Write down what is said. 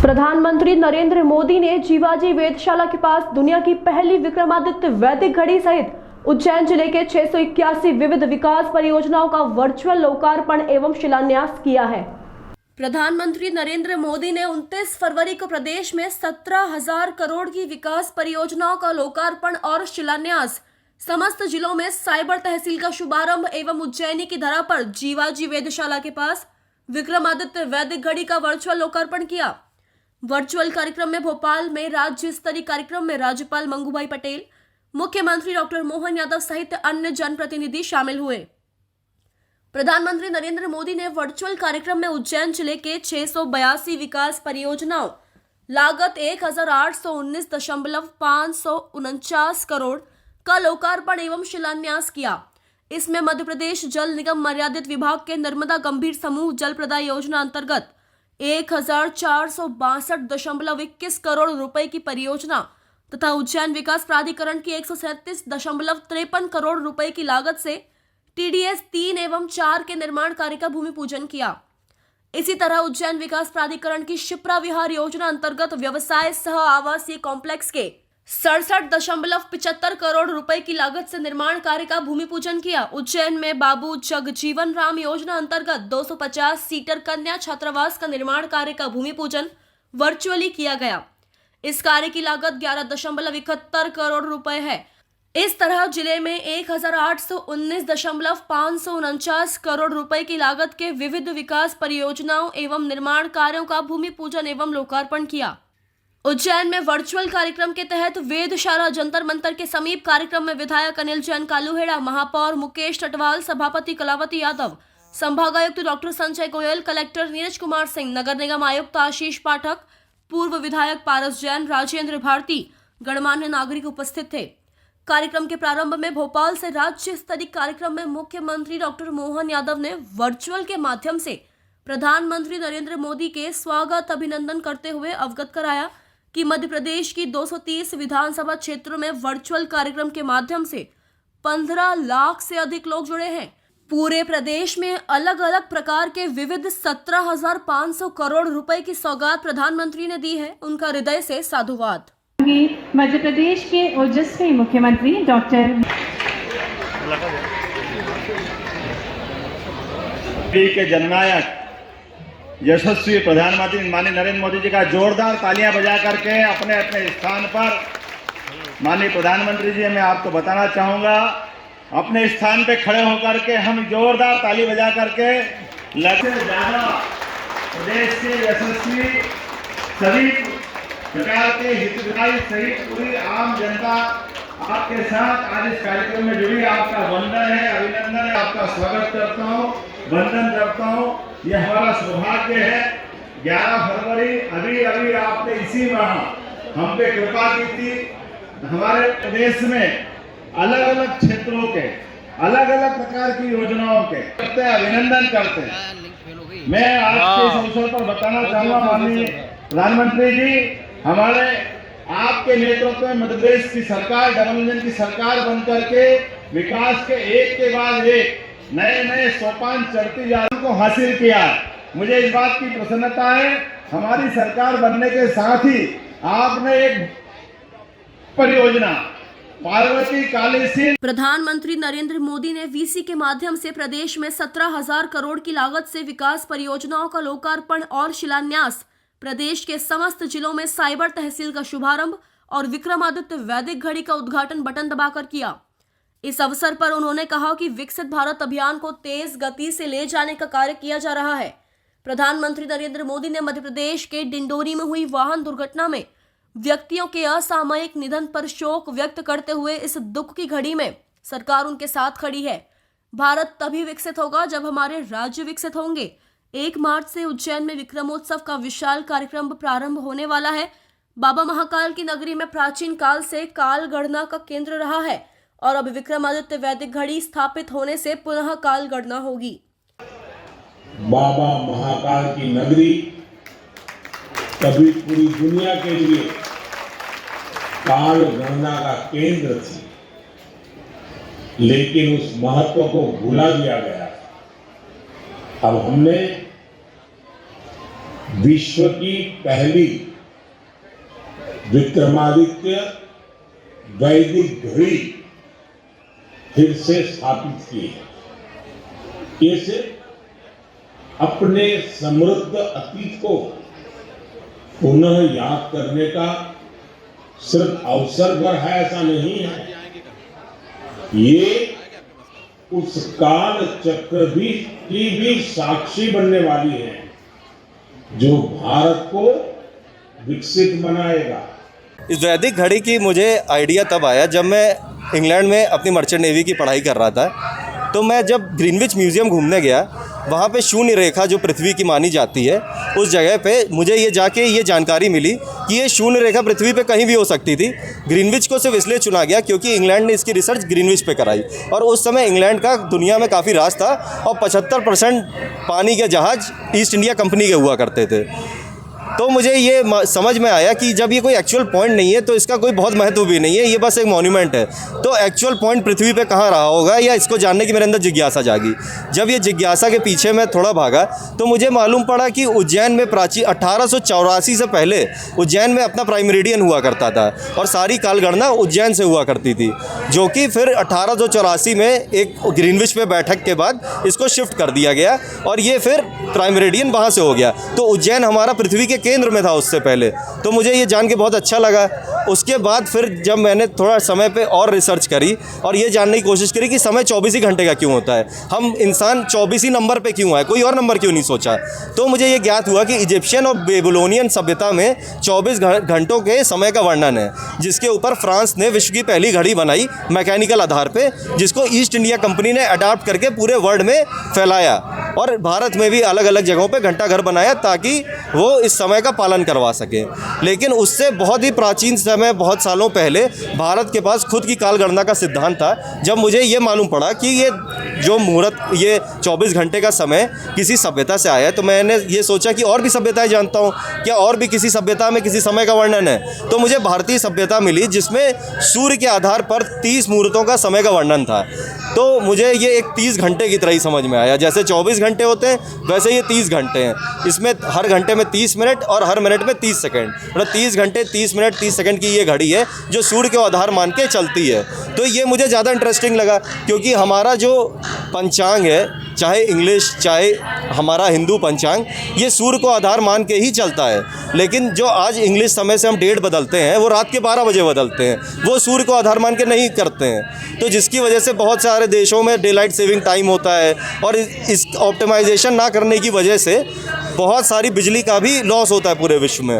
प्रधानमंत्री नरेंद्र मोदी ने जीवाजी वेधशाला के पास दुनिया की पहली विक्रमादित्य वैदिक घड़ी सहित उज्जैन जिले के 681 विविध विकास परियोजनाओं का वर्चुअल लोकार्पण एवं शिलान्यास किया है। प्रधानमंत्री नरेंद्र मोदी ने 29 फरवरी को प्रदेश में 17,000 करोड़ की विकास परियोजनाओं का लोकार्पण और शिलान्यास, समस्त जिलों में साइबर तहसील का शुभारंभ एवं उज्जैनी की धरा पर जीवाजी वेधशाला के पास विक्रमादित्य वैदिक घड़ी का वर्चुअल लोकार्पण किया। वर्चुअल कार्यक्रम में भोपाल में राज्य स्तरीय कार्यक्रम में राज्यपाल मंगूभाई पटेल, मुख्यमंत्री डॉक्टर मोहन यादव सहित अन्य जनप्रतिनिधि शामिल हुए। प्रधानमंत्री नरेंद्र मोदी ने वर्चुअल कार्यक्रम में उज्जैन जिले के 682 विकास परियोजनाओं लागत 1,819.549 करोड़ का लोकार्पण एवं शिलान्यास किया। इसमें मध्य प्रदेश जल निगम मर्यादित विभाग के नर्मदा गंभीर समूह जल प्रदाय योजना अंतर्गत 1,462.21 करोड़ रुपए की परियोजना तथा उज्जैन विकास प्राधिकरण की 137.53 करोड़ रुपए की लागत से TDS 3 एवं 4 के निर्माण कार्य का भूमि पूजन किया। इसी तरह उज्जैन विकास प्राधिकरण की शिप्रा विहार योजना अंतर्गत व्यवसाय सह आवासीय कॉम्प्लेक्स के 67.75 करोड़ रुपए की लागत से निर्माण कार्य का भूमि पूजन किया। उज्जैन में बाबू जगजीवन राम योजना अंतर्गत 250 सीटर कन्या छात्रावास का निर्माण कार्य का भूमि पूजन वर्चुअली किया गया। इस कार्य की लागत 11.71 करोड़ रुपए है। इस तरह जिले में 1,819.549 करोड़ रुपए की लागत के विविध विकास परियोजनाओं एवं निर्माण कार्यों का भूमि पूजन एवं लोकार्पण किया। उज्जैन में वर्चुअल कार्यक्रम के तहत वेधशाला जंतर मंतर के समीप कार्यक्रम में विधायक अनिल जैन कालूहेड़ा, महापौर मुकेश टटवाल, सभापति कलावती यादव, संभागायुक्त डॉक्टर संजय गोयल, कलेक्टर नीरज कुमार सिंह, नगर निगम आयुक्त आशीष पाठक, पूर्व विधायक पारस जैन, राजेंद्र भारती, गणमान्य नागरिक उपस्थित थे। कार्यक्रम के प्रारंभ में भोपाल से राज्य स्तरीय कार्यक्रम में मुख्यमंत्री डॉक्टर मोहन यादव ने वर्चुअल के माध्यम से प्रधानमंत्री नरेंद्र मोदी के स्वागत अभिनंदन करते हुए अवगत कराया कि मध्य प्रदेश की 230 विधानसभा क्षेत्रों में वर्चुअल कार्यक्रम के माध्यम से 15 लाख से अधिक लोग जुड़े हैं। पूरे प्रदेश में अलग अलग प्रकार के विविध 17,500 करोड़ रुपए की सौगात प्रधानमंत्री ने दी है। उनका हृदय से साधुवाद। मध्य प्रदेश के ओजस्वी मुख्यमंत्री डॉक्टर के जननायक यशस्वी प्रधानमंत्री माननीय नरेंद्र मोदी जी का जोरदार तालियां बजा करके अपने अपने स्थान पर माननीय प्रधानमंत्री जी, मैं आपको बताना चाहूंगा, अपने स्थान पे खड़े होकर के हम जोरदार ताली बजा करके लगे ज्यादा प्रदेश के यशस्वी सभी प्रकार के हितग्राही सहित पूरी आम जनता आपके साथ आज इस कार्यक्रम में जुड़ी। आपका वंदन है, अभिनंदन है, आपका स्वागत करता हूँ, वंदन करता हूँ। यह हमारा सौभाग्य है। 11 फरवरी अभी आपने इसी माह हम पे कृपा की थी। हमारे प्रदेश में अलग अलग क्षेत्रों के अलग अलग प्रकार की योजनाओं के अभिनंदन करते हैं। मैं आज के इस अवसर पर बताना चाहूंगा माननीय प्रधानमंत्री जी, हमारे आपके नेतृत्व में मध्य प्रदेश की सरकार डबल इंजन की सरकार बनकर के विकास के एक के बाद एक नए नए सोपान चढ़ती यात्रा को हासिल किया। मुझे इस बात की प्रसन्नता है, हमारी सरकार बनने के साथ ही आपने एक परियोजना पार्वती कालीसिंह। प्रधानमंत्री नरेंद्र मोदी ने वीसी के माध्यम से प्रदेश में 17,000 करोड़ की लागत से विकास परियोजनाओं का लोकार्पण और शिलान्यास, प्रदेश के समस्त जिलों में साइबर तहसील का शुभारंभ और विक्रमादित्य वैदिक घड़ी का उद्घाटन बटन दबाकर किया। इस अवसर पर उन्होंने कहा कि विकसित भारत अभियान को तेज गति से ले जाने का कार्य किया जा रहा है। प्रधानमंत्री नरेंद्र मोदी ने मध्य प्रदेश के डिंडोरी में हुई वाहन दुर्घटना में व्यक्तियों के असामयिक निधन पर शोक व्यक्त करते हुए इस दुख की घड़ी में सरकार उनके साथ खड़ी है। भारत तभी विकसित होगा जब हमारे राज्य विकसित होंगे। 1 मार्च से उज्जैन में विक्रमोत्सव का विशाल कार्यक्रम प्रारंभ होने वाला है। बाबा महाकाल की नगरी में प्राचीन काल से काल गणना का केंद्र रहा है और अब विक्रमादित्य वैदिक घड़ी स्थापित होने से पुनः काल गणना होगी। बाबा महाकाल की नगरी कभी पूरी दुनिया के लिए काल गणना का केंद्र थी, लेकिन उस महत्व को भुला दिया गया। अब हमने विश्व की पहली विक्रमादित्य वैदिक घड़ी फिर से स्थापित की है। ये सिर्फ अपने समृद्ध अतीत को पुनः याद करने का सिर्फ अवसर भर है, ऐसा नहीं है। ये उस काल चक्र की भी साक्षी बनने वाली है जो भारत को विकसित बनाएगा। इस वैदिक घड़ी की मुझे आइडिया तब आया जब मैं इंग्लैंड में अपनी मर्चेंट नेवी की पढ़ाई कर रहा था। तो मैं जब ग्रीनविच म्यूज़ियम घूमने गया, वहाँ पे शून्य रेखा जो पृथ्वी की मानी जाती है, उस जगह पे मुझे ये जाके ये जानकारी मिली कि ये शून्य रेखा पृथ्वी पे कहीं भी हो सकती थी। ग्रीनविच को सिर्फ इसलिए चुना गया क्योंकि इंग्लैंड ने इसकी रिसर्च ग्रीनविच पे कराई और उस समय इंग्लैंड का दुनिया में काफ़ी राज था और 75% पानी के जहाज़ ईस्ट इंडिया कंपनी के हुआ करते थे। तो मुझे ये समझ में आया कि जब ये कोई एक्चुअल पॉइंट नहीं है तो इसका कोई बहुत महत्व भी नहीं है, ये बस एक मॉन्यूमेंट है। तो एक्चुअल पॉइंट पृथ्वी पे कहाँ रहा होगा, या इसको जानने की मेरे अंदर जिज्ञासा जागी। जब ये जिज्ञासा के पीछे मैं थोड़ा भागा तो मुझे मालूम पड़ा कि उज्जैन में 1884 से पहले उज्जैन में अपना प्राइम मेरिडियन हुआ करता था और सारी कालगणना उज्जैन से हुआ करती थी, जो कि फिर 1884 में एक ग्रीनविच पे बैठक के बाद इसको शिफ्ट कर दिया गया और ये फिर प्राइम मेरिडियन वहाँ से हो गया। तो उज्जैन हमारा पृथ्वी के केंद्र में था उससे पहले। तो मुझे ये जान के बहुत अच्छा लगा। उसके बाद फिर जब मैंने थोड़ा समय पे और रिसर्च करी और ये जानने की कोशिश करी कि समय 24 ही घंटे का क्यों होता है, हम इंसान 24 ही नंबर पे क्यों है, कोई और नंबर क्यों नहीं सोचा। तो मुझे ये ज्ञात हुआ कि इजिप्शियन और बेबीलोनियन सभ्यता में 24 घंटों के समय का वर्णन है, जिसके ऊपर फ्रांस ने विश्व की पहली घड़ी बनाई मैकेनिकल आधार पे, जिसको ईस्ट इंडिया कंपनी ने अडॉप्ट करके पूरे वर्ल्ड में फैलाया और भारत में भी अलग अलग जगहों पे घंटा घर बनाया ताकि वो इस समय का पालन करवा सके। लेकिन उससे बहुत ही प्राचीन समय, बहुत सालों पहले भारत के पास खुद की काल गणना का सिद्धांत था। जब मुझे ये मालूम पड़ा कि ये जो मुहूर्त, ये 24 घंटे का समय किसी सभ्यता से आया है, तो मैंने ये सोचा कि और भी सभ्यताएं जानता हूँ, क्या और भी किसी सभ्यता में किसी समय का वर्णन है। तो मुझे भारतीय सभ्यता मिली जिसमें सूर्य के आधार पर 30 मुहूर्तों का समय का वर्णन था। तो मुझे ये एक 30 घंटे की तरह ही समझ में आया। जैसे 24 घंटे होते हैं वैसे ये 30 घंटे हैं। इसमें हर घंटे में 30 मिनट और हर मिनट में 30 सेकंड, मतलब 30 घंटे 30 मिनट 30 सेकंड की ये घड़ी है जो सूर्य को आधार मान के चलती है। तो ये मुझे ज़्यादा इंटरेस्टिंग लगा क्योंकि हमारा जो पंचांग है, चाहे इंग्लिश चाहे हमारा हिंदू पंचांग, ये सूर्य को आधार मान के ही चलता है। लेकिन जो आज इंग्लिश समय से हम डेट बदलते हैं वो रात के 12 बजे बदलते हैं, वो सूर्य को आधार मान के नहीं करते हैं। तो जिसकी वजह से बहुत सारे देशों में डे लाइट सेविंग टाइम होता है और इस ऑप्टिमाइजेशन ना करने की वजह से बहुत सारी बिजली का भी लॉस होता है पूरे विश्व में।